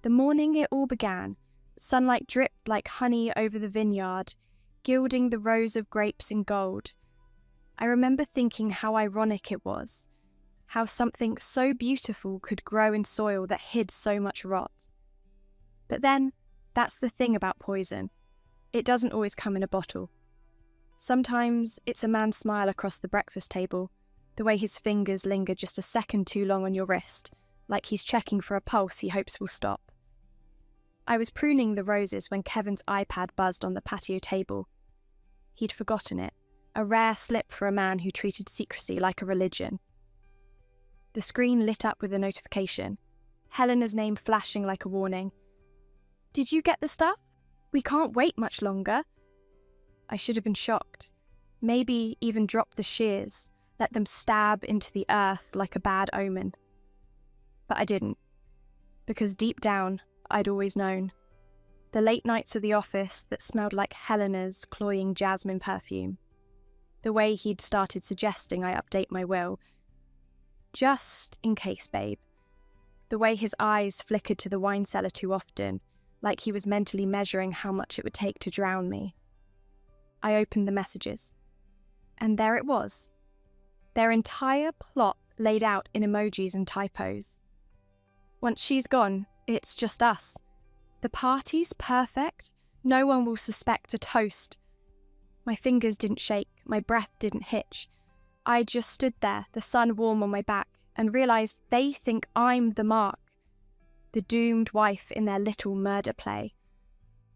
The morning it all began, sunlight dripped like honey over the vineyard, gilding the rows of grapes in gold. I remember thinking how ironic it was, how something so beautiful could grow in soil that hid so much rot. But then, that's the thing about poison. It doesn't always come in a bottle. Sometimes it's a man's smile across the breakfast table, the way his fingers linger just a second too long on your wrist, like he's checking for a pulse he hopes will stop. I was pruning the roses when Kevin's iPad buzzed on the patio table. He'd forgotten it, a rare slip for a man who treated secrecy like a religion. The screen lit up with a notification, Helena's name flashing like a warning. "Did you get the stuff? We can't wait much longer." I should have been shocked, maybe even dropped the shears, let them stab into the earth like a bad omen. But I didn't, because deep down, I'd always known. The late nights at the office that smelled like Helena's cloying jasmine perfume. The way he'd started suggesting I update my will. Just in case, babe. The way his eyes flickered to the wine cellar too often, like he was mentally measuring how much it would take to drown me. I opened the messages. And there it was. Their entire plot laid out in emojis and typos. Once she's gone, it's just us. The party's perfect. No one will suspect a toast. My fingers didn't shake, my breath didn't hitch. I just stood there, the sun warm on my back, and realised they think I'm the mark. The doomed wife in their little murder play.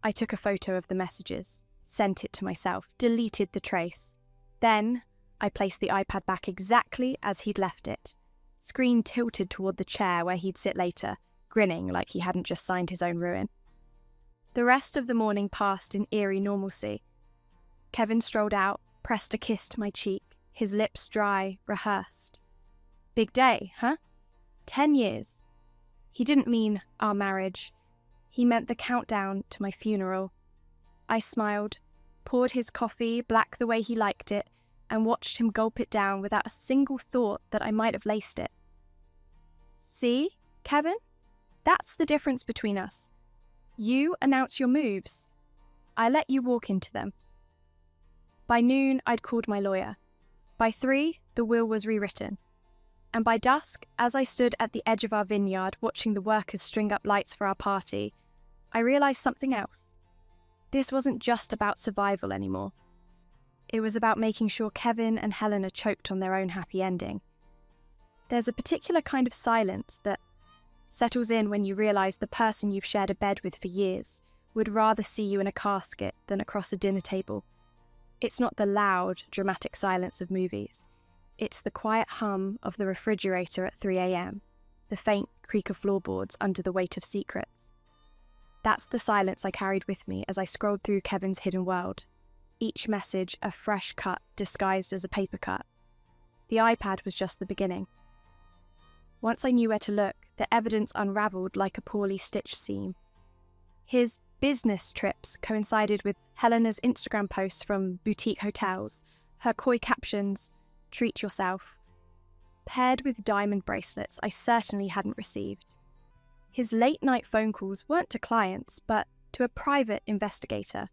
I took a photo of the messages, sent it to myself, deleted the trace. Then, I placed the iPad back exactly as he'd left it. Screen tilted toward the chair where he'd sit later, grinning like he hadn't just signed his own ruin. The rest of the morning passed in eerie normalcy. Kevin strolled out, pressed a kiss to my cheek, his lips dry, rehearsed. Big day, huh? 10 years. He didn't mean our marriage. He meant the countdown to my funeral. I smiled, poured his coffee black the way he liked it, and watched him gulp it down without a single thought that I might have laced it. See, Kevin? That's the difference between us. You announce your moves. I let you walk into them. By noon, I'd called my lawyer. By 3, the will was rewritten. And by dusk, as I stood at the edge of our vineyard watching the workers string up lights for our party, I realised something else. This wasn't just about survival anymore. It was about making sure Kevin and Helena choked on their own happy ending. There's a particular kind of silence that settles in when you realise the person you've shared a bed with for years would rather see you in a casket than across a dinner table. It's not the loud, dramatic silence of movies. It's the quiet hum of the refrigerator at 3 a.m, the faint creak of floorboards under the weight of secrets. That's the silence I carried with me as I scrolled through Kevin's hidden world. Each message a fresh cut disguised as a paper cut. The iPad was just the beginning. Once I knew where to look, the evidence unravelled like a poorly stitched seam. His business trips coincided with Helena's Instagram posts from boutique hotels, her coy captions, "Treat yourself," paired with diamond bracelets I certainly hadn't received. His late-night phone calls weren't to clients, but to a private investigator,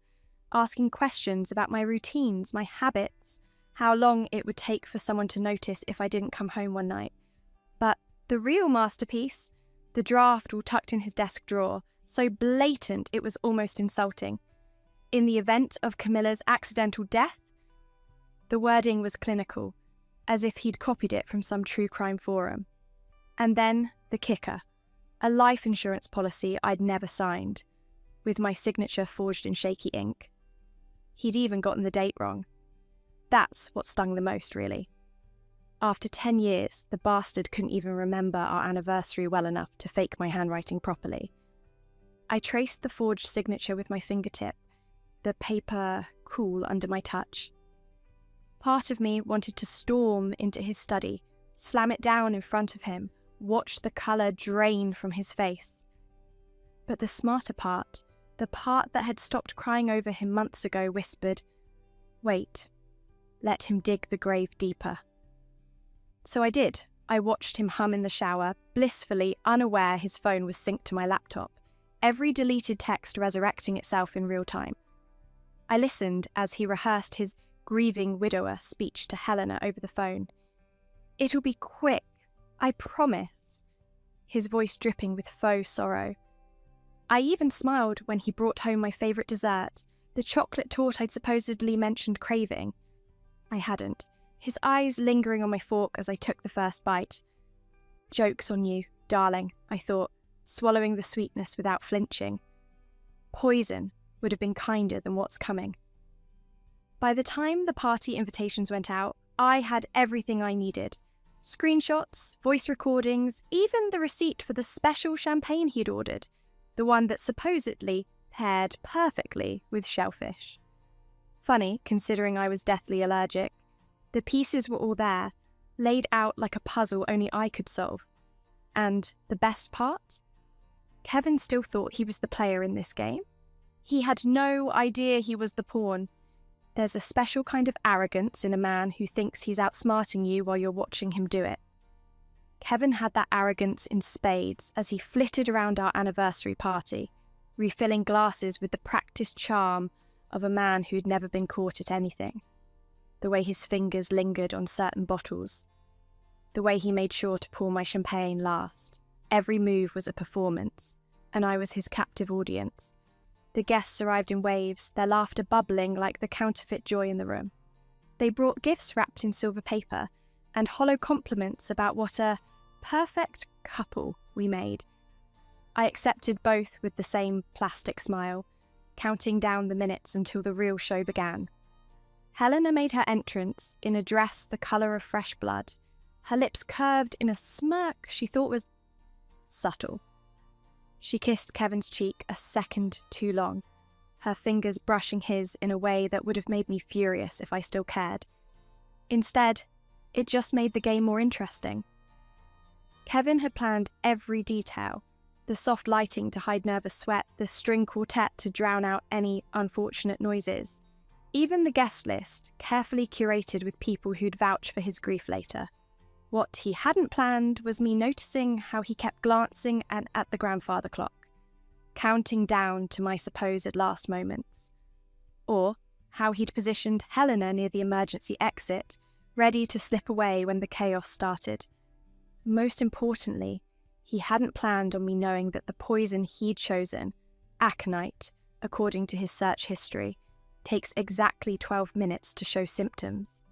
asking questions about my routines, my habits, how long it would take for someone to notice if I didn't come home one night. But the real masterpiece, the draft all tucked in his desk drawer, so blatant it was almost insulting. In the event of Camilla's accidental death, the wording was clinical, as if he'd copied it from some true crime forum. And then the kicker, a life insurance policy I'd never signed, with my signature forged in shaky ink. He'd even gotten the date wrong. That's what stung the most, really. After 10 years, the bastard couldn't even remember our anniversary well enough to fake my handwriting properly. I traced the forged signature with my fingertip, the paper cool under my touch. Part of me wanted to storm into his study, slam it down in front of him, watch the colour drain from his face. But the smarter part, the part that had stopped crying over him months ago, whispered, "Wait, let him dig the grave deeper." So I did. I watched him hum in the shower, blissfully unaware his phone was synced to my laptop. every deleted text resurrecting itself in real time. I listened as he rehearsed his grieving widower speech to Helena over the phone. "It'll be quick, I promise," his voice dripping with faux sorrow. I even smiled when he brought home my favourite dessert, the chocolate torte I'd supposedly mentioned craving. I hadn't, his eyes lingering on my fork as I took the first bite. "Joke's on you, darling," I thought, swallowing the sweetness without flinching. Poison would have been kinder than what's coming. By the time the party invitations went out, I had everything I needed. Screenshots, voice recordings, even the receipt for the special champagne he'd ordered, the one that supposedly paired perfectly with shellfish. Funny, considering I was deathly allergic. The pieces were all there, laid out like a puzzle only I could solve. And the best part? Kevin still thought he was the player in this game. He had no idea he was the pawn. There's a special kind of arrogance in a man who thinks he's outsmarting you while you're watching him do it. Kevin had that arrogance in spades as he flitted around our anniversary party, refilling glasses with the practiced charm of a man who'd never been caught at anything. The way his fingers lingered on certain bottles. The way he made sure to pour my champagne last. Every move was a performance, and I was his captive audience. The guests arrived in waves, their laughter bubbling like the counterfeit joy in the room. They brought gifts wrapped in silver paper and hollow compliments about what a perfect couple we made. I accepted both with the same plastic smile, counting down the minutes until the real show began. Helena made her entrance in a dress the colour of fresh blood, her lips curved in a smirk she thought was subtle. She kissed Kevin's cheek a second too long, her fingers brushing his in a way that would have made me furious if I still cared. Instead, it just made the game more interesting. Kevin had planned every detail, the soft lighting to hide nervous sweat, the string quartet to drown out any unfortunate noises. Even the guest list, carefully curated with people who'd vouch for his grief later. What he hadn't planned was me noticing how he kept glancing at the grandfather clock, counting down to my supposed last moments. Or how he'd positioned Helena near the emergency exit, ready to slip away when the chaos started. Most importantly, he hadn't planned on me knowing that the poison he'd chosen, aconite, according to his search history, takes exactly 12 minutes to show symptoms.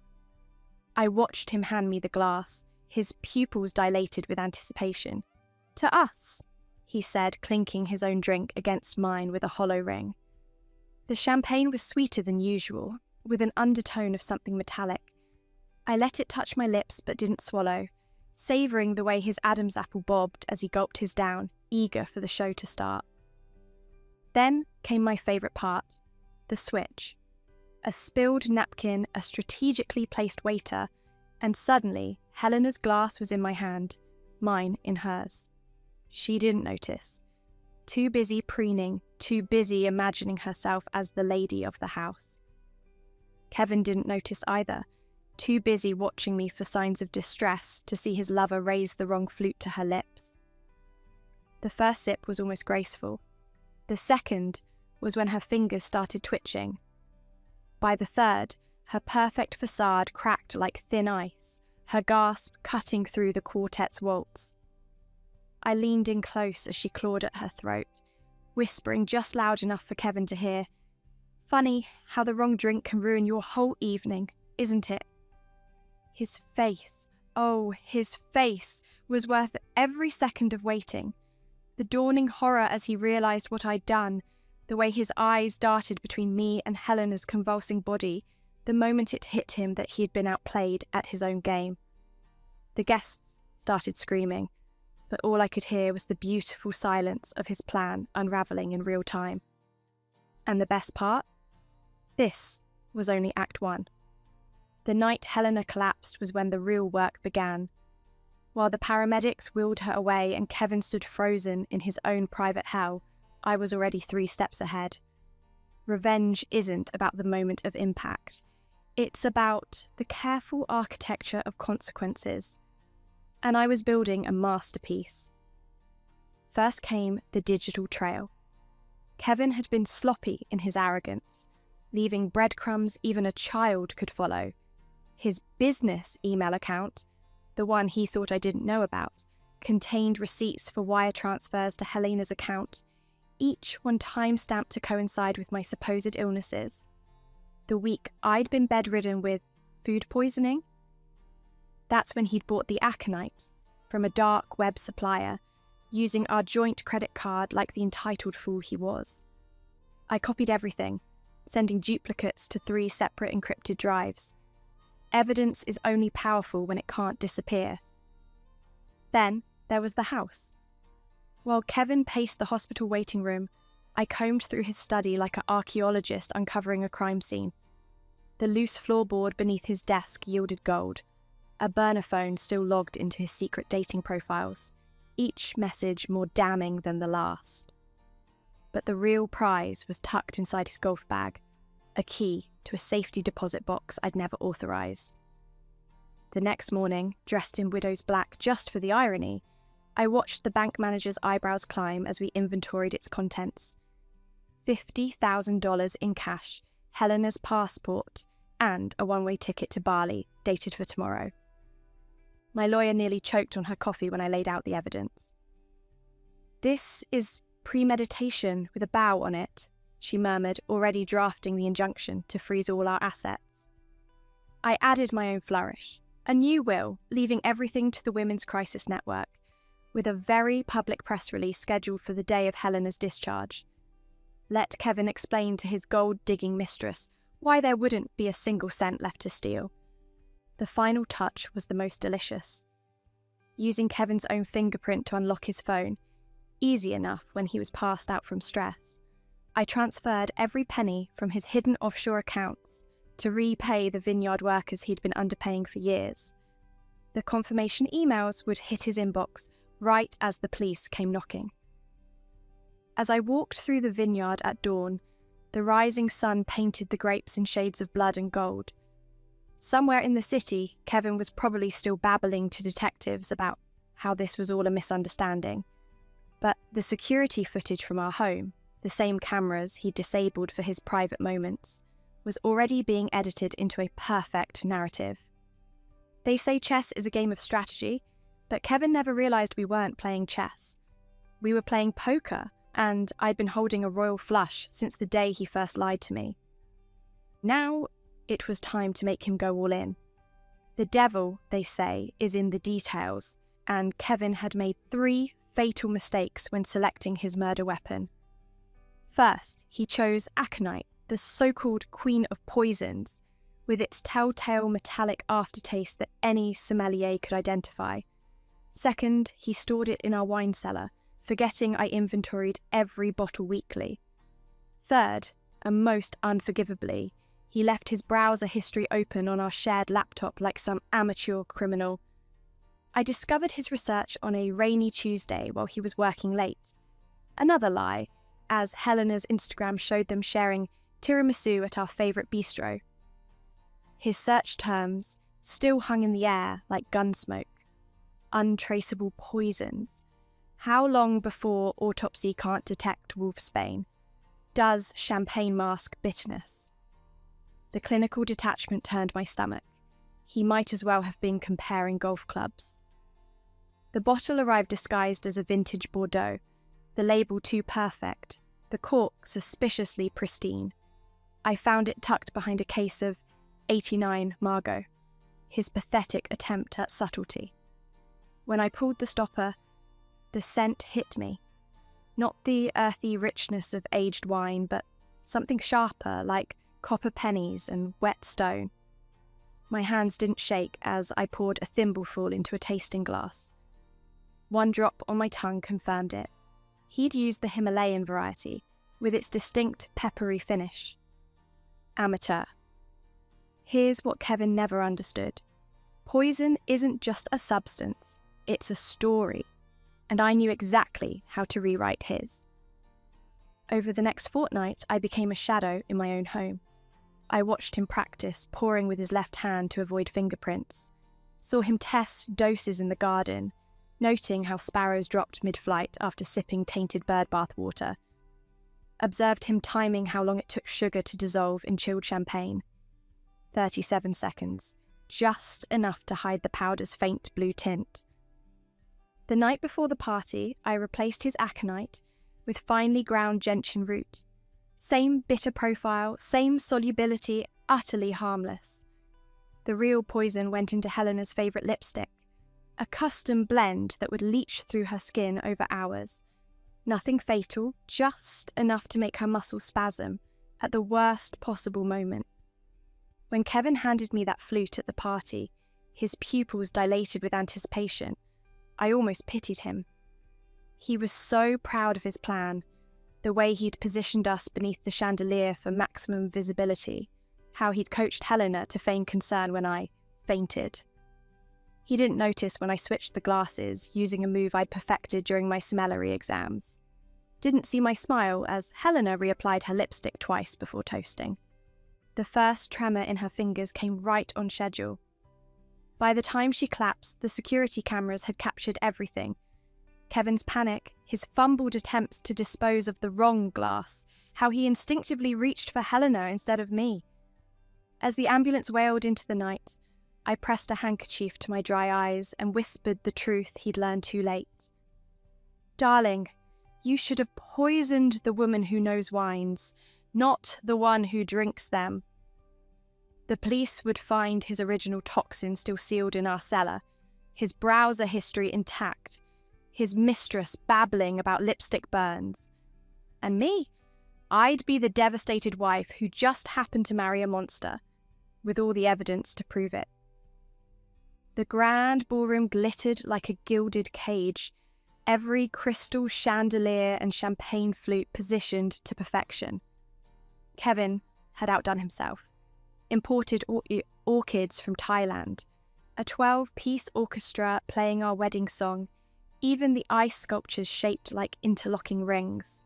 I watched him hand me the glass, his pupils dilated with anticipation. "To us," he said, clinking his own drink against mine with a hollow ring. The champagne was sweeter than usual, with an undertone of something metallic. I let it touch my lips but didn't swallow, savouring the way his Adam's apple bobbed as he gulped his down, eager for the show to start. Then came my favourite part, the switch. A spilled napkin, a strategically placed waiter, and suddenly Helena's glass was in my hand, mine in hers. She didn't notice. Too busy preening, too busy imagining herself as the lady of the house. Kevin didn't notice either, too busy watching me for signs of distress to see his lover raise the wrong flute to her lips. The first sip was almost graceful. The second was when her fingers started twitching. By the third, her perfect facade cracked like thin ice, her gasp cutting through the quartet's waltz. I leaned in close as she clawed at her throat, whispering just loud enough for Kevin to hear. "Funny how the wrong drink can ruin your whole evening, isn't it?" His face, oh, his face, was worth every second of waiting. The dawning horror as he realised what I'd done, the way his eyes darted between me and Helena's convulsing body, the moment it hit him that he had been outplayed at his own game. The guests started screaming, but all I could hear was the beautiful silence of his plan unravelling in real time. And the best part? This was only Act 1. The night Helena collapsed was when the real work began. While the paramedics wheeled her away and Kevin stood frozen in his own private hell, I was already 3 steps ahead. Revenge isn't about the moment of impact. It's about the careful architecture of consequences. And I was building a masterpiece. First came the digital trail, Kevin had been sloppy in his arrogance, leaving breadcrumbs even a child could follow. His business email account, the one he thought I didn't know about, contained receipts for wire transfers to Helena's account, each one time-stamped to coincide with my supposed illnesses. The week I'd been bedridden with food poisoning. That's when he'd bought the aconite from a dark web supplier, using our joint credit card like the entitled fool he was. I copied everything, sending duplicates to 3 separate encrypted drives. Evidence is only powerful when it can't disappear. Then there was the house. While Kevin paced the hospital waiting room, I combed through his study like an archaeologist uncovering a crime scene. The loose floorboard beneath his desk yielded gold. A burner phone still logged into his secret dating profiles, each message more damning than the last. But the real prize was tucked inside his golf bag, a key to a safety deposit box I'd never authorised. The next morning, dressed in widow's black just for the irony, I watched the bank manager's eyebrows climb as we inventoried its contents. $50,000 in cash, Helena's passport, and a one-way ticket to Bali, dated for tomorrow. My lawyer nearly choked on her coffee when I laid out the evidence. "This is premeditation with a bow on it," she murmured, already drafting the injunction to freeze all our assets. I added my own flourish, a new will, leaving everything to the Women's Crisis Network, with a very public press release scheduled for the day of Helena's discharge. Let Kevin explain to his gold-digging mistress why there wouldn't be a single cent left to steal. The final touch was the most delicious. Using Kevin's own fingerprint to unlock his phone, easy enough when he was passed out from stress, I transferred every penny from his hidden offshore accounts to repay the vineyard workers he'd been underpaying for years. The confirmation emails would hit his inbox right as the police came knocking. As I walked through the vineyard at dawn, the rising sun painted the grapes in shades of blood and gold. Somewhere in the city, Kevin was probably still babbling to detectives about how this was all a misunderstanding. But the security footage from our home, the same cameras he'd disabled for his private moments, was already being edited into a perfect narrative. They say chess is a game of strategy, but Kevin never realised we weren't playing chess. We were playing poker, and I'd been holding a royal flush since the day he first lied to me. Now, it was time to make him go all in. The devil, they say, is in the details, and Kevin had made 3 fatal mistakes when selecting his murder weapon. First, he chose aconite, the so-called queen of poisons, with its telltale metallic aftertaste that any sommelier could identify. Second, he stored it in our wine cellar, forgetting I inventoried every bottle weekly. Third, and most unforgivably, he left his browser history open on our shared laptop like some amateur criminal. I discovered his research on a rainy Tuesday while he was working late. Another lie, as Helena's Instagram showed them sharing tiramisu at our favourite bistro. His search terms still hung in the air like gunsmoke. Untraceable poisons. How long before autopsy can't detect wolfsbane? Does champagne mask bitterness? The clinical detachment turned my stomach. He might as well have been comparing golf clubs. The bottle arrived disguised as a vintage Bordeaux, the label too perfect, the cork suspiciously pristine. I found it tucked behind a case of 89 Margot, his pathetic attempt at subtlety. When I pulled the stopper, the scent hit me. Not the earthy richness of aged wine, but something sharper, like copper pennies and wet stone. My hands didn't shake as I poured a thimbleful into a tasting glass. One drop on my tongue confirmed it. He'd used the Himalayan variety, with its distinct peppery finish. Amateur. Here's what Kevin never understood. Poison isn't just a substance, it's a story, and I knew exactly how to rewrite his. Over the next fortnight, I became a shadow in my own home. I watched him practice pouring with his left hand to avoid fingerprints, saw him test doses in the garden, noting how sparrows dropped mid-flight after sipping tainted bird bath water. observed him timing how long it took sugar to dissolve in chilled champagne. 37 seconds, just enough to hide the powder's faint blue tint. The night before the party, I replaced his aconite with finely ground gentian root. Same bitter profile, same solubility, utterly harmless. The real poison went into Helena's favourite lipstick, a custom blend that would leach through her skin over hours. Nothing fatal, just enough to make her muscles spasm at the worst possible moment. When Kevin handed me that flute at the party, his pupils dilated with anticipation, I almost pitied him. He was so proud of his plan, the way he'd positioned us beneath the chandelier for maximum visibility, how he'd coached Helena to feign concern when I fainted. He didn't notice when I switched the glasses, using a move I'd perfected during my smellery exams. Didn't see my smile as Helena reapplied her lipstick twice before toasting. The first tremor in her fingers came right on schedule. By the time she collapsed, the security cameras had captured everything. Kevin's panic, his fumbled attempts to dispose of the wrong glass, how he instinctively reached for Helena instead of me. As the ambulance wailed into the night, I pressed a handkerchief to my dry eyes and whispered the truth he'd learned too late. Darling, you should have poisoned the woman who knows wines, not the one who drinks them. The police would find his original toxin still sealed in our cellar, his browser history intact, his mistress babbling about lipstick burns. And me? I'd be the devastated wife who just happened to marry a monster, with all the evidence to prove it. The grand ballroom glittered like a gilded cage, every crystal chandelier and champagne flute positioned to perfection. Kevin had outdone himself. Imported orchids from Thailand, a 12-piece orchestra playing our wedding song, even the ice sculptures shaped like interlocking rings.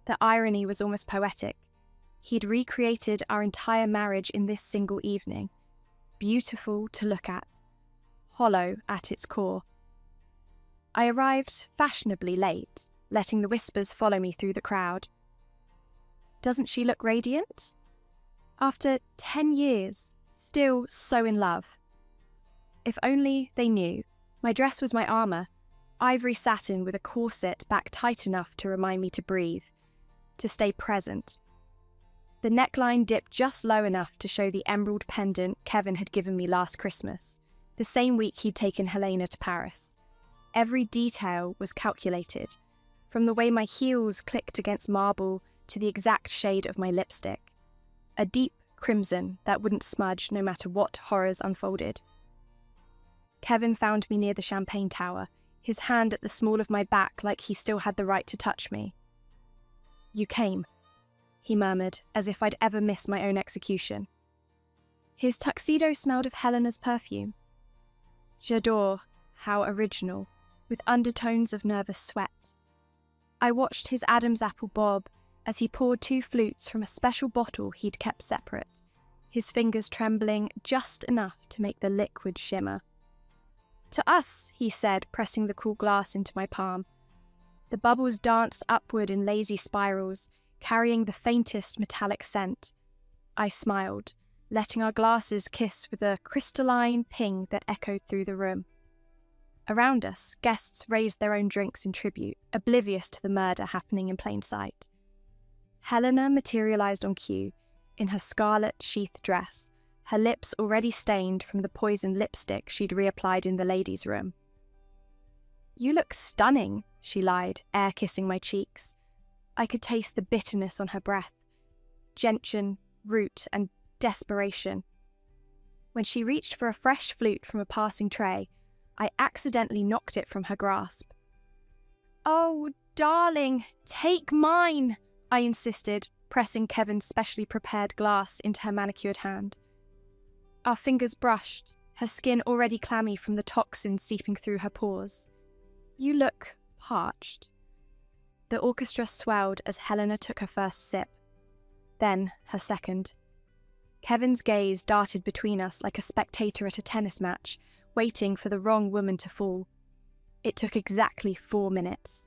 The irony was almost poetic. He'd recreated our entire marriage in this single evening, beautiful to look at, hollow at its core. I arrived fashionably late, letting the whispers follow me through the crowd. Doesn't she look radiant? After 10 years, still so in love. If only they knew. My dress was my armour, ivory satin with a corset back tight enough to remind me to breathe, to stay present. The neckline dipped just low enough to show the emerald pendant Kevin had given me last Christmas, the same week he'd taken Helena to Paris. Every detail was calculated, from the way my heels clicked against marble to the exact shade of my lipstick. A deep crimson that wouldn't smudge no matter what horrors unfolded. Kevin found me near the champagne tower, his hand at the small of my back like he still had the right to touch me. "You came," he murmured, as if I'd ever missed my own execution. His tuxedo smelled of Helena's perfume. J'adore, how original, with undertones of nervous sweat. I watched his Adam's apple bob as he poured 2 flutes from a special bottle he'd kept separate, his fingers trembling just enough to make the liquid shimmer. "To us," he said, pressing the cool glass into my palm. The bubbles danced upward in lazy spirals, carrying the faintest metallic scent. I smiled, letting our glasses kiss with a crystalline ping that echoed through the room. Around us, guests raised their own drinks in tribute, oblivious to the murder happening in plain sight. Helena materialized on cue, in her scarlet sheath dress, her lips already stained from the poisoned lipstick she'd reapplied in the ladies' room. "You look stunning," she lied, air-kissing my cheeks. I could taste the bitterness on her breath, gentian, root, and desperation. When she reached for a fresh flute from a passing tray, I accidentally knocked it from her grasp. "Oh, darling, take mine," I insisted, pressing Kevin's specially prepared glass into her manicured hand. Our fingers brushed, her skin already clammy from the toxin seeping through her pores. "You look parched." The orchestra swelled as Helena took her first sip, then her second. Kevin's gaze darted between us like a spectator at a tennis match, waiting for the wrong woman to fall. It took exactly 4 minutes.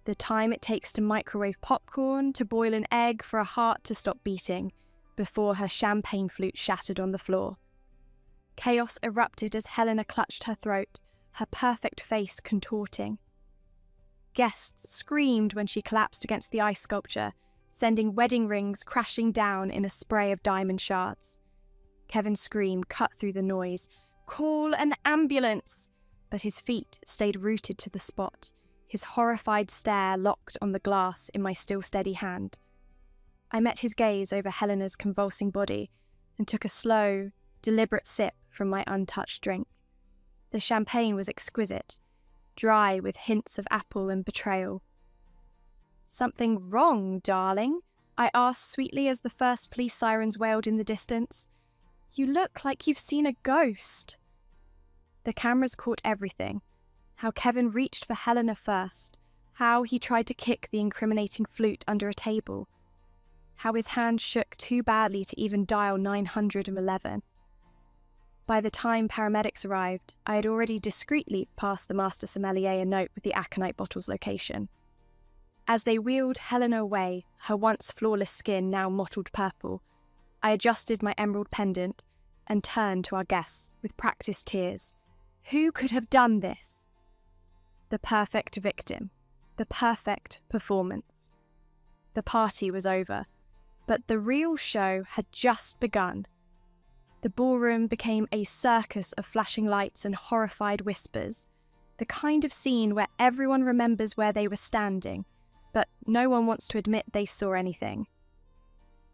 the time it takes to microwave popcorn, to boil an egg for a heart to stop beating, before her champagne flute shattered on the floor. Chaos erupted as Helena clutched her throat, her perfect face contorting. Guests screamed when she collapsed against the ice sculpture, sending wedding rings crashing down in a spray of diamond shards. Kevin's scream cut through the noise. "Call an ambulance!" But his feet stayed rooted to the spot, his horrified stare locked on the glass in my still steady hand. I met his gaze over Helena's convulsing body and took a slow, deliberate sip from my untouched drink. The champagne was exquisite, dry with hints of apple and betrayal. "Something wrong, darling?" I asked sweetly as the first police sirens wailed in the distance. "You look like you've seen a ghost." The cameras caught everything. How Kevin reached for Helena first, how he tried to kick the incriminating flute under a table, how his hand shook too badly to even dial 911. By the time paramedics arrived, I had already discreetly passed the master sommelier a note with the aconite bottle's location. As they wheeled Helena away, her once flawless skin now mottled purple, I adjusted my emerald pendant and turned to our guests with practiced tears. Who could have done this? The perfect victim. The perfect performance. The party was over, but the real show had just begun. The ballroom became a circus of flashing lights and horrified whispers, the kind of scene where everyone remembers where they were standing, but no one wants to admit they saw anything.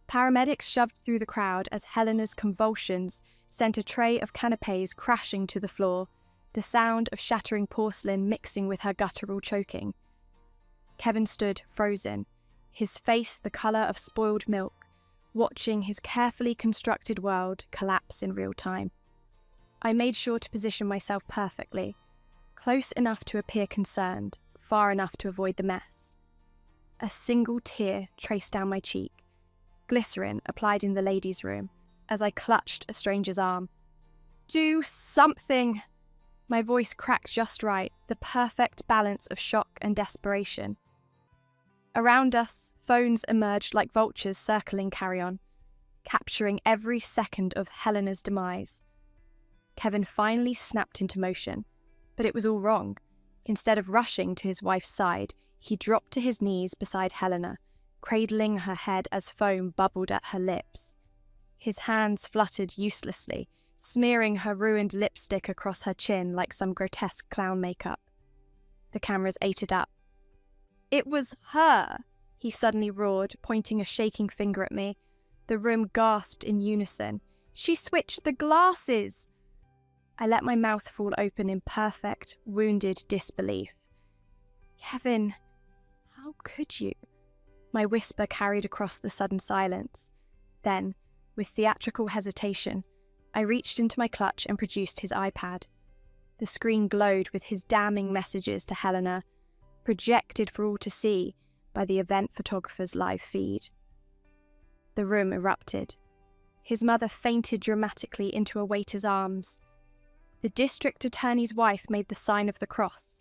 Paramedics shoved through the crowd as Helena's convulsions sent a tray of canapés crashing to the floor, the sound of shattering porcelain mixing with her guttural choking. Kevin stood frozen, his face the colour of spoiled milk, watching his carefully constructed world collapse in real time. I made sure to position myself perfectly, close enough to appear concerned, far enough to avoid the mess. A single tear traced down my cheek, glycerin applied in the ladies' room, as I clutched a stranger's arm. "Do something!" My voice cracked just right, the perfect balance of shock and desperation. Around us, phones emerged like vultures circling Carry-On, capturing every second of Helena's demise. Kevin finally snapped into motion, but it was all wrong. Instead of rushing to his wife's side, he dropped to his knees beside Helena, cradling her head as foam bubbled at her lips. His hands fluttered uselessly, smearing her ruined lipstick across her chin like some grotesque clown makeup. The cameras ate it up. "It was her!" he suddenly roared, pointing a shaking finger at me. The room gasped in unison. "She switched the glasses!" I let my mouth fall open in perfect, wounded disbelief. "Kevin, how could you?" My whisper carried across the sudden silence. Then, with theatrical hesitation, I reached into my clutch and produced his iPad. The screen glowed with his damning messages to Helena, projected for all to see by the event photographer's live feed. The room erupted. His mother fainted dramatically into a waiter's arms. The district attorney's wife made the sign of the cross.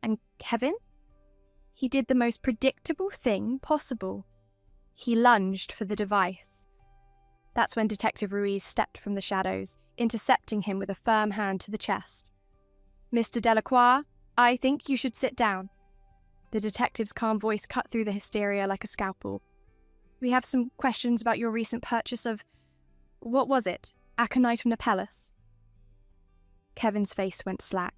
And Kevin? He did the most predictable thing possible. He lunged for the device. That's when Detective Ruiz stepped from the shadows, intercepting him with a firm hand to the chest. "Mr. Delacroix, I think you should sit down." The detective's calm voice cut through the hysteria like a scalpel. "We have some questions about your recent purchase of... what was it? Aconitum napellus?" Kevin's face went slack.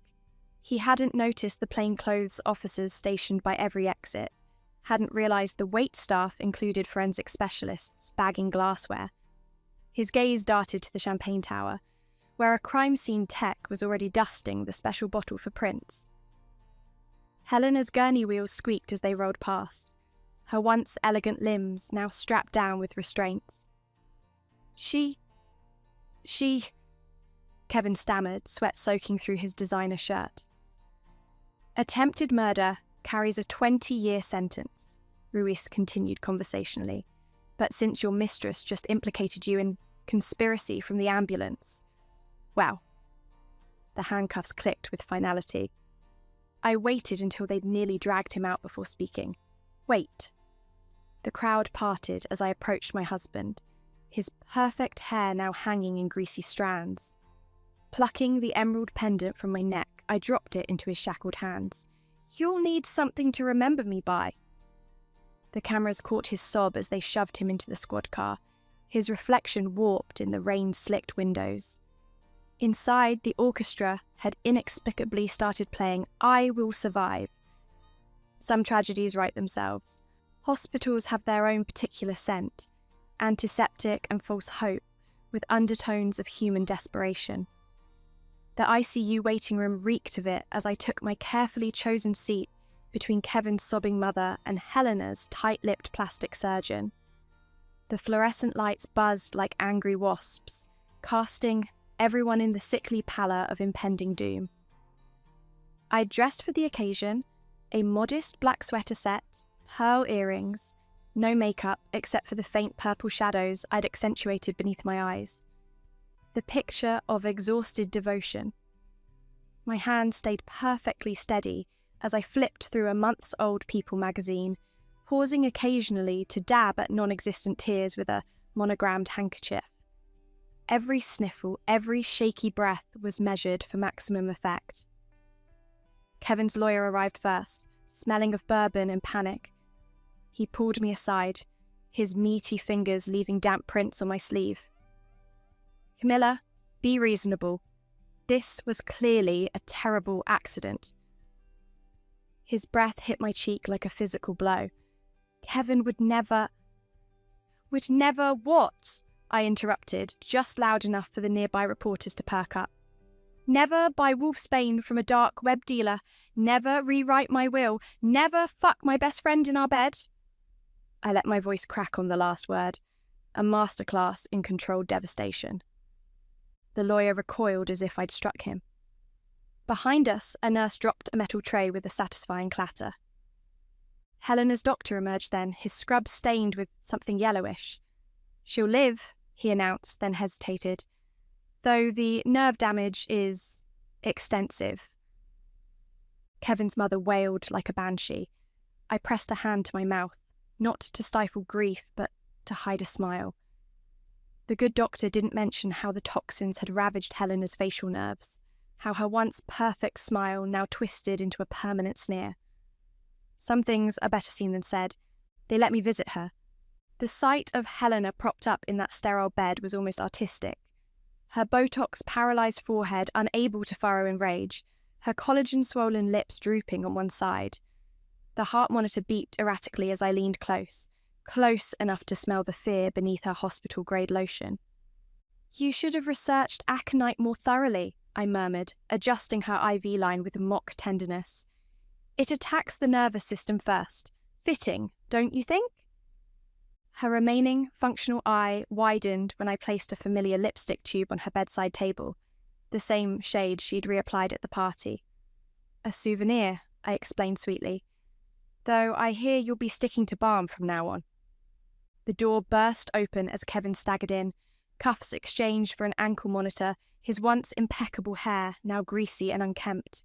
He hadn't noticed the plainclothes officers stationed by every exit, hadn't realised the wait staff included forensic specialists bagging glassware. His gaze darted to the champagne tower, where a crime scene tech was already dusting the special bottle for prints. Helena's gurney wheels squeaked as they rolled past, her once elegant limbs now strapped down with restraints. She... Kevin stammered, sweat soaking through his designer shirt. "Attempted murder carries a 20-year sentence," Ruiz continued conversationally. "But since your mistress just implicated you in conspiracy from the ambulance, well..." The handcuffs clicked with finality. I waited until they'd nearly dragged him out before speaking. Wait. The crowd parted as I approached my husband, his perfect hair now hanging in greasy strands. Plucking the emerald pendant from my neck, I dropped it into his shackled hands. "You'll need something to remember me by." The cameras caught his sob as they shoved him into the squad car, his reflection warped in the rain-slicked windows. Inside, the orchestra had inexplicably started playing "I Will Survive." Some tragedies write themselves. Hospitals have their own particular scent, antiseptic and false hope, with undertones of human desperation. The ICU waiting room reeked of it as I took my carefully chosen seat between Kevin's sobbing mother and Helena's tight-lipped plastic surgeon. The fluorescent lights buzzed like angry wasps, casting everyone in the sickly pallor of impending doom. I'd dressed for the occasion, a modest black sweater set, pearl earrings, no makeup except for the faint purple shadows I'd accentuated beneath my eyes. The picture of exhausted devotion. My hand stayed perfectly steady as I flipped through a months-old People magazine, pausing occasionally to dab at non-existent tears with a monogrammed handkerchief. Every sniffle, every shaky breath was measured for maximum effect. Kevin's lawyer arrived first, smelling of bourbon and panic. He pulled me aside, his meaty fingers leaving damp prints on my sleeve. "Camilla, be reasonable. This was clearly a terrible accident." His breath hit my cheek like a physical blow. Kevin would never... "Would never what?" I interrupted, just loud enough for the nearby reporters to perk up. "Never buy wolfsbane from a dark web dealer, never rewrite my will, never fuck my best friend in our bed." I let my voice crack on the last word, a masterclass in controlled devastation. The lawyer recoiled as if I'd struck him. Behind us, a nurse dropped a metal tray with a satisfying clatter. Helena's doctor emerged then, his scrub stained with something yellowish. "She'll live," he announced, then hesitated, "though the nerve damage is extensive." Kevin's mother wailed like a banshee. I pressed a hand to my mouth, not to stifle grief, but to hide a smile. The good doctor didn't mention how the toxins had ravaged Helena's facial nerves, how her once perfect smile now twisted into a permanent sneer. Some things are better seen than said. They let me visit her. The sight of Helena propped up in that sterile bed was almost artistic. Her Botox-paralysed forehead unable to furrow in rage, her collagen-swollen lips drooping on one side. The heart monitor beeped erratically as I leaned close enough to smell the fear beneath her hospital-grade lotion. "You should have researched aconite more thoroughly," I murmured, adjusting her IV line with mock tenderness. "It attacks the nervous system first. Fitting, don't you think?" Her remaining functional eye widened when I placed a familiar lipstick tube on her bedside table, the same shade she'd reapplied at the party. "A souvenir," I explained sweetly. "Though I hear you'll be sticking to balm from now on." The door burst open as Kevin staggered in, cuffs exchanged for an ankle monitor, his once impeccable hair now greasy and unkempt.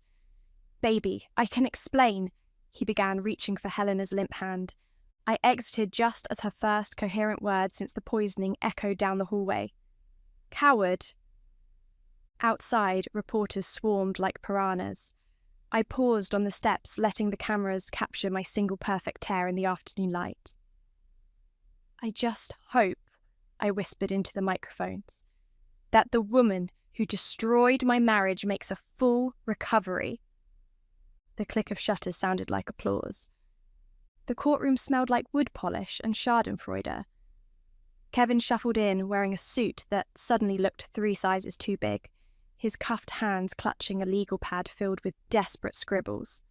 "Baby, I can explain," he began, reaching for Helena's limp hand. I exited just as her first coherent word since the poisoning echoed down the hallway. "Coward." Outside, reporters swarmed like piranhas. I paused on the steps, letting the cameras capture my single perfect tear in the afternoon light. "I just hope," I whispered into the microphones, "that the woman who destroyed my marriage makes a full recovery." The click of shutters sounded like applause. The courtroom smelled like wood polish and schadenfreude. Kevin shuffled in, wearing a suit that suddenly looked 3 sizes too big, his cuffed hands clutching a legal pad filled with desperate scribbles.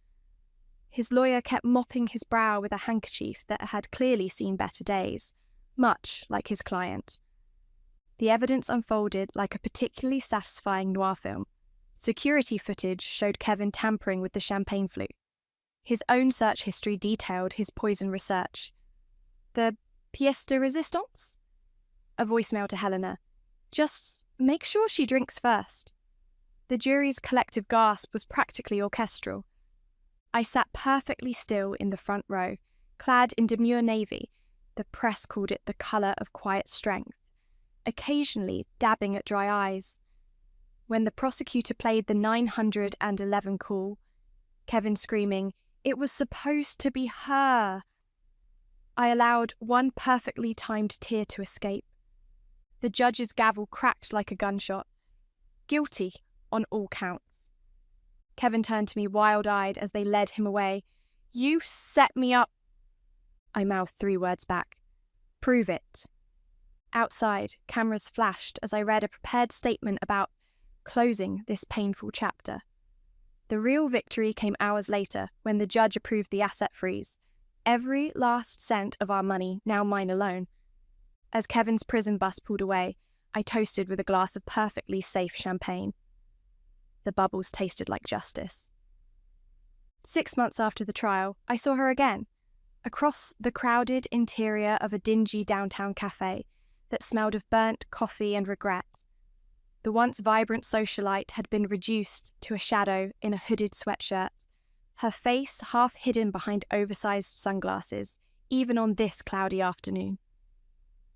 His lawyer kept mopping his brow with a handkerchief that had clearly seen better days, much like his client. The evidence unfolded like a particularly satisfying noir film. Security footage showed Kevin tampering with the champagne flute. His own search history detailed his poison research. The pièce de résistance? A voicemail to Helena. "Just make sure she drinks first." The jury's collective gasp was practically orchestral. I sat perfectly still in the front row, clad in demure navy. The press called it the colour of quiet strength, occasionally dabbing at dry eyes. When the prosecutor played the 911 call, Kevin screaming, "It was supposed to be her!" I allowed one perfectly timed tear to escape. The judge's gavel cracked like a gunshot. Guilty on all counts. Kevin turned to me wild-eyed as they led him away. "You set me up." I mouthed 3 words back. "Prove it." Outside, cameras flashed as I read a prepared statement about closing this painful chapter. The real victory came hours later when the judge approved the asset freeze. Every last cent of our money now mine alone. As Kevin's prison bus pulled away, I toasted with a glass of perfectly safe champagne. The bubbles tasted like justice. 6 months after the trial, I saw her again, across the crowded interior of a dingy downtown cafe that smelled of burnt coffee and regret. The once vibrant socialite had been reduced to a shadow in a hooded sweatshirt, her face half hidden behind oversized sunglasses, even on this cloudy afternoon.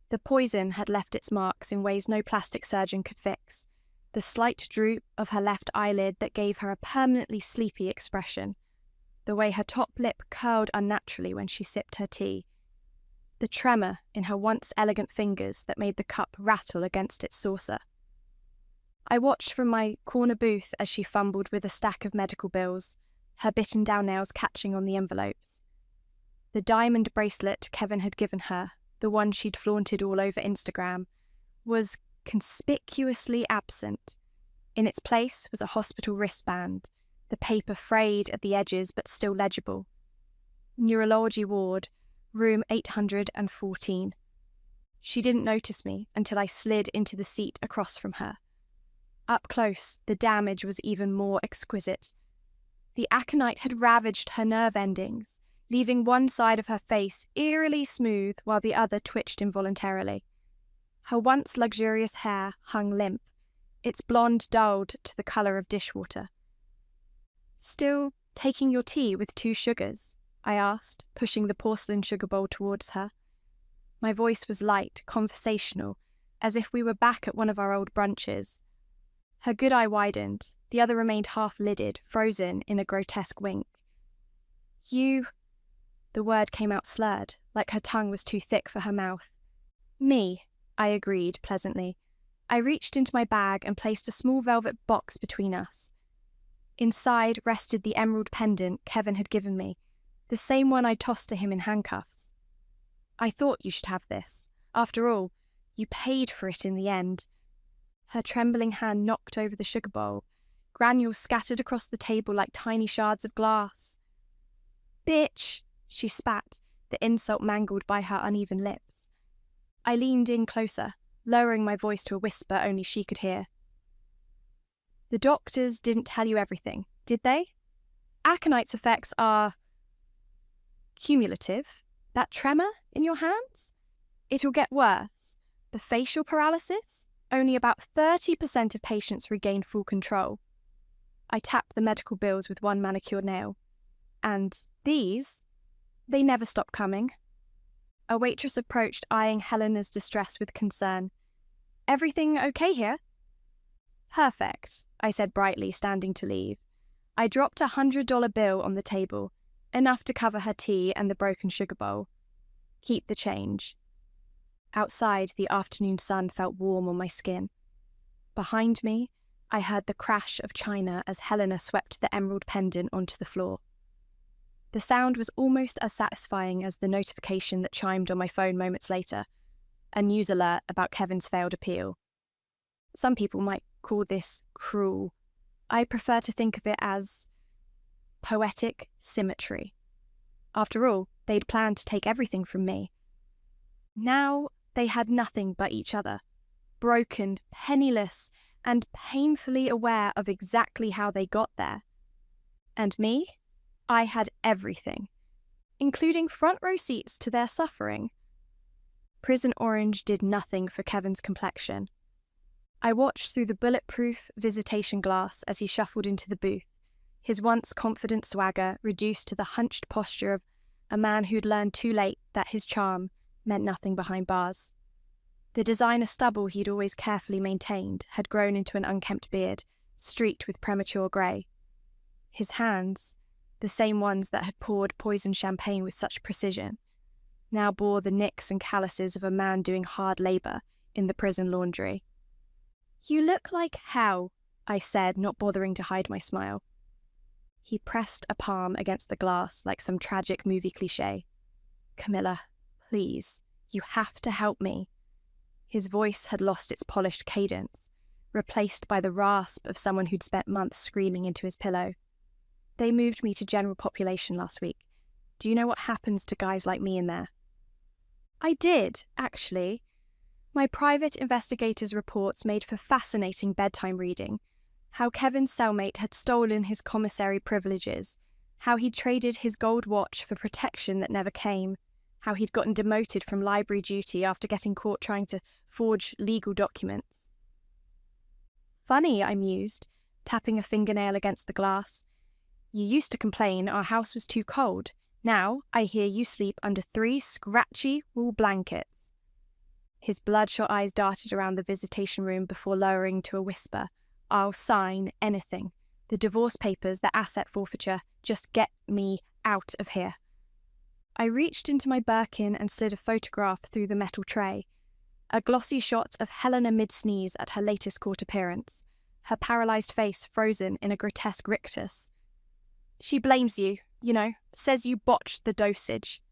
The poison had left its marks in ways no plastic surgeon could fix, the slight droop of her left eyelid that gave her a permanently sleepy expression, the way her top lip curled unnaturally when she sipped her tea, the tremor in her once elegant fingers that made the cup rattle against its saucer. I watched from my corner booth as she fumbled with a stack of medical bills, her bitten down nails catching on the envelopes. The diamond bracelet Kevin had given her, the one she'd flaunted all over Instagram, was conspicuously absent. In its place was a hospital wristband, the paper frayed at the edges but still legible. Neurology ward, room 814. She didn't notice me until I slid into the seat across from her. Up close, the damage was even more exquisite. The aconite had ravaged her nerve endings, leaving one side of her face eerily smooth while the other twitched involuntarily. Her once luxurious hair hung limp, its blonde dulled to the colour of dishwater. "Still taking your tea with 2 sugars?" I asked, pushing the porcelain sugar bowl towards her. My voice was light, conversational, as if we were back at one of our old brunches. Her good eye widened, the other remained half-lidded, frozen in a grotesque wink. "You..." The word came out slurred, like her tongue was too thick for her mouth. "Me," I agreed pleasantly. I reached into my bag and placed a small velvet box between us. Inside rested the emerald pendant Kevin had given me, the same one I tossed to him in handcuffs. "I thought you should have this. After all, you paid for it in the end." Her trembling hand knocked over the sugar bowl. Granules scattered across the table like tiny shards of glass. "Bitch!" she spat, the insult mangled by her uneven lips. I leaned in closer, lowering my voice to a whisper only she could hear. "The doctors didn't tell you everything, did they? Aconite's effects are cumulative. That tremor in your hands? It'll get worse. The facial paralysis? Only about 30% of patients regain full control." I tapped the medical bills with one manicured nail. "And these? They never stop coming." A waitress approached, eyeing Helena's distress with concern. "Everything okay here?" "Perfect," I said brightly, standing to leave. I dropped a $100 bill on the table, enough to cover her tea and the broken sugar bowl. "Keep the change." Outside, the afternoon sun felt warm on my skin. Behind me, I heard the crash of china as Helena swept the emerald pendant onto the floor. The sound was almost as satisfying as the notification that chimed on my phone moments later, a news alert about Kevin's failed appeal. Some people might call this cruel. I prefer to think of it as poetic symmetry. After all, they'd planned to take everything from me. Now they had nothing but each other, broken, penniless, and painfully aware of exactly how they got there. And me? I had everything, including front row seats to their suffering. Prison orange did nothing for Kevin's complexion. I watched through the bulletproof visitation glass as he shuffled into the booth, his once confident swagger reduced to the hunched posture of a man who'd learned too late that his charm meant nothing behind bars. The designer stubble he'd always carefully maintained had grown into an unkempt beard, streaked with premature grey. His hands, the same ones that had poured poisoned champagne with such precision, now bore the nicks and calluses of a man doing hard labour in the prison laundry. "You look like hell," I said, not bothering to hide my smile. He pressed a palm against the glass like some tragic movie cliché. "Camilla, please, you have to help me." His voice had lost its polished cadence, replaced by the rasp of someone who'd spent months screaming into his pillow. "They moved me to general population last week. Do you know what happens to guys like me in there?" I did, actually. My private investigator's reports made for fascinating bedtime reading. How Kevin's cellmate had stolen his commissary privileges, how he'd traded his gold watch for protection that never came, how he'd gotten demoted from library duty after getting caught trying to forge legal documents. "Funny," I mused, tapping a fingernail against the glass. "You used to complain our house was too cold. Now I hear you sleep under 3 scratchy wool blankets." His bloodshot eyes darted around the visitation room before lowering to a whisper. "I'll sign anything. The divorce papers, the asset forfeiture. Just get me out of here." I reached into my Birkin and slid a photograph through the metal tray. A glossy shot of Helena mid-sneeze at her latest court appearance, her paralysed face frozen in a grotesque rictus. "She blames you, says you botched the dosage."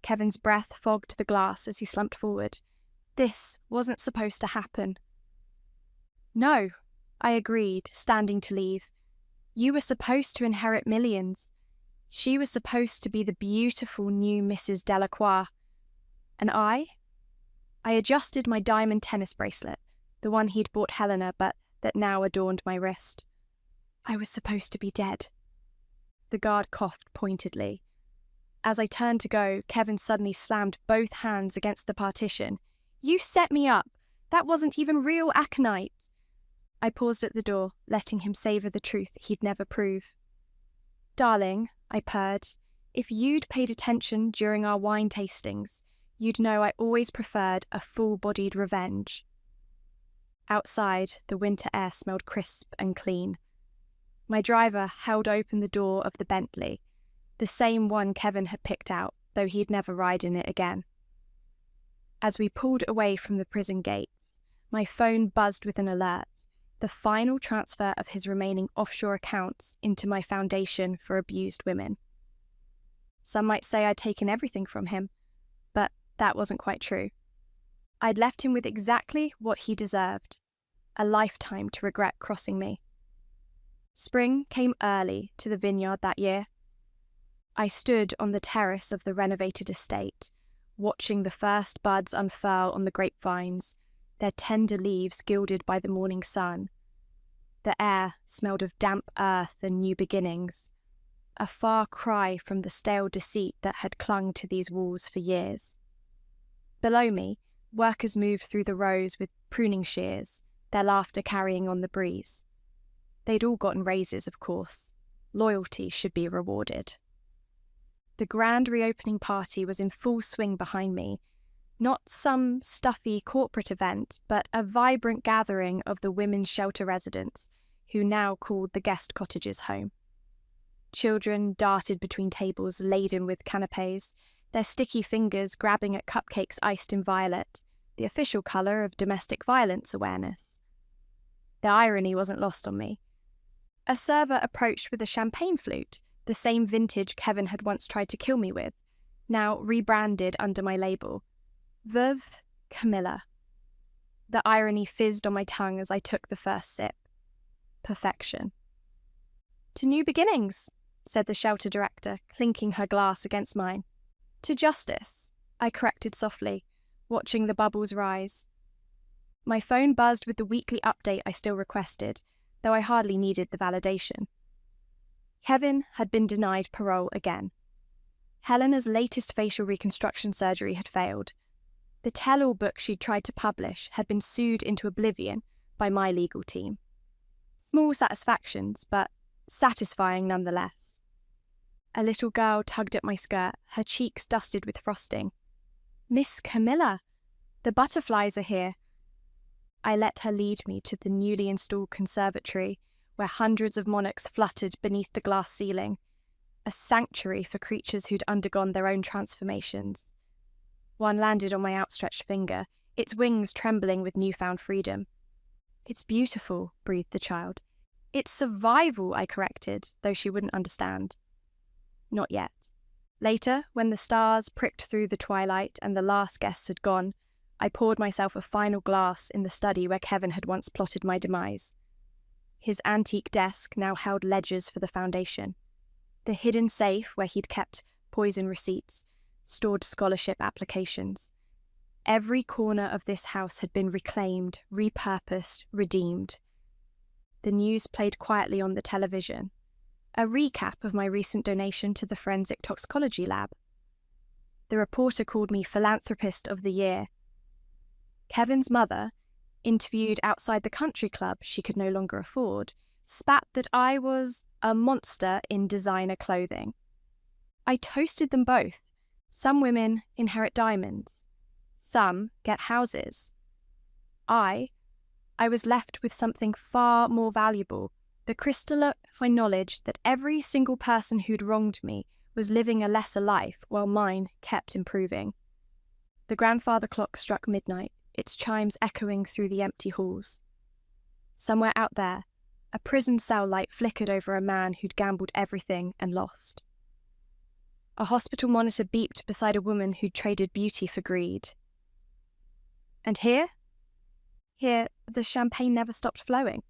Kevin's breath fogged the glass as he slumped forward. "This wasn't supposed to happen." "No," I agreed, standing to leave. "You were supposed to inherit millions. She was supposed to be the beautiful new Mrs. Delacroix. And I adjusted my diamond tennis bracelet, the one he'd bought Helena but that now adorned my wrist. I was supposed to be dead." The guard coughed pointedly. As I turned to go, Kevin suddenly slammed both hands against the partition. "You set me up. That wasn't even real aconite." I paused at the door, letting him savour the truth he'd never prove. "Darling," I purred, "if you'd paid attention during our wine tastings, you'd know I always preferred a full-bodied revenge." Outside, the winter air smelled crisp and clean. My driver held open the door of the Bentley, the same one Kevin had picked out, though he'd never ride in it again. As we pulled away from the prison gates, my phone buzzed with an alert, the final transfer of his remaining offshore accounts into my foundation for abused women. Some might say I'd taken everything from him, but that wasn't quite true. I'd left him with exactly what he deserved, a lifetime to regret crossing me. Spring came early to the vineyard that year. I stood on the terrace of the renovated estate, watching the first buds unfurl on the grapevines, their tender leaves gilded by the morning sun. The air smelled of damp earth and new beginnings, a far cry from the stale deceit that had clung to these walls for years. Below me, workers moved through the rows with pruning shears, their laughter carrying on the breeze. They'd all gotten raises, of course. Loyalty should be rewarded. The grand reopening party was in full swing behind me, not some stuffy corporate event, but a vibrant gathering of the women's shelter residents, who now called the guest cottages home. Children darted between tables laden with canapés, their sticky fingers grabbing at cupcakes iced in violet, the official colour of domestic violence awareness. The irony wasn't lost on me. A server approached with a champagne flute, the same vintage Kevin had once tried to kill me with, now rebranded under my label. Veuve Camilla. The irony fizzed on my tongue as I took the first sip. Perfection. "To new beginnings," said the shelter director, clinking her glass against mine. "To justice," I corrected softly, watching the bubbles rise. My phone buzzed with the weekly update I still requested, though I hardly needed the validation. Kevin had been denied parole again. Helena's latest facial reconstruction surgery had failed. The tell-all book she'd tried to publish had been sued into oblivion by my legal team. Small satisfactions, but satisfying nonetheless. A little girl tugged at my skirt, her cheeks dusted with frosting. "Miss Camilla, the butterflies are here." I let her lead me to the newly installed conservatory, where hundreds of monarchs fluttered beneath the glass ceiling, a sanctuary for creatures who'd undergone their own transformations. One landed on my outstretched finger, its wings trembling with newfound freedom. "It's beautiful," breathed the child. "It's survival," I corrected, though she wouldn't understand. Not yet. Later, when the stars pricked through the twilight and the last guests had gone, I poured myself a final glass in the study where Kevin had once plotted my demise. His antique desk now held ledgers for the foundation. The hidden safe where he'd kept poison receipts stored scholarship applications. Every corner of this house had been reclaimed, repurposed, redeemed. The news played quietly on the television, a recap of my recent donation to the Forensic Toxicology Lab. The reporter called me Philanthropist of the Year. Kevin's mother, interviewed outside the country club she could no longer afford, spat that I was a monster in designer clothing. I toasted them both. Some women inherit diamonds. Some get houses. I was left with something far more valuable, the crystalline knowledge that every single person who'd wronged me was living a lesser life while mine kept improving. The grandfather clock struck midnight, its chimes echoing through the empty halls. Somewhere out there, a prison cell light flickered over a man who'd gambled everything and lost. A hospital monitor beeped beside a woman who'd traded beauty for greed. And here, the champagne never stopped flowing.